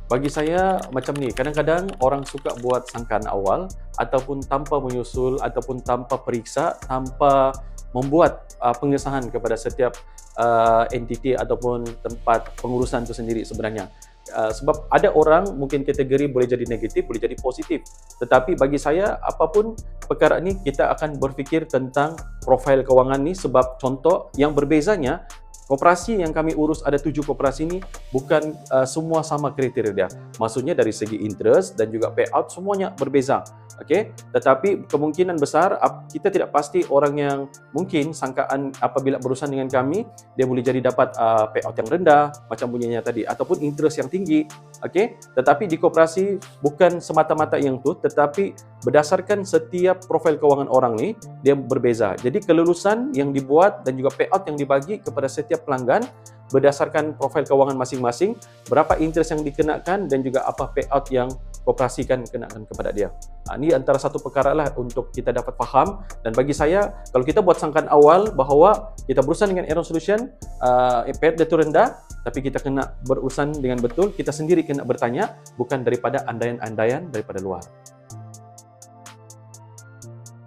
Bagi saya macam ni, kadang-kadang orang suka buat sangkaan awal ataupun tanpa menyusul ataupun tanpa periksa, tanpa membuat pengesahan kepada setiap entiti ataupun tempat pengurusan itu sendiri sebenarnya. Sebab ada orang mungkin kategori boleh jadi negatif, boleh jadi positif. Tetapi bagi saya, apapun perkara ni kita akan berfikir tentang profil kewangan ni sebab contoh yang berbezanya koperasi yang kami urus ada 7 koperasi ni bukan semua sama kriteria dia. Maksudnya dari segi interest dan juga payout semuanya berbeza. Okey, tetapi kemungkinan besar kita tidak pasti orang yang mungkin sangkaan apabila berurusan dengan kami dia boleh jadi dapat payout yang rendah macam bunyinya tadi ataupun interest yang tinggi. Okey, tetapi di koperasi bukan semata-mata yang tu, tetapi berdasarkan setiap profil kewangan orang ni dia berbeza. Jadi kelulusan yang dibuat dan juga payout yang dibagi kepada setiap pelanggan berdasarkan profil kewangan masing-masing, berapa interest yang dikenakan dan juga apa payout yang koperasi kan kenakan kepada dia. Ini antara satu perkara lah untuk kita dapat faham, dan bagi saya kalau kita buat sangkaan awal bahawa kita berurusan dengan Aeron Solution, payout dia tu rendah, tapi kita kena berurusan dengan betul, kita sendiri kena bertanya bukan daripada andaian-andaian daripada luar.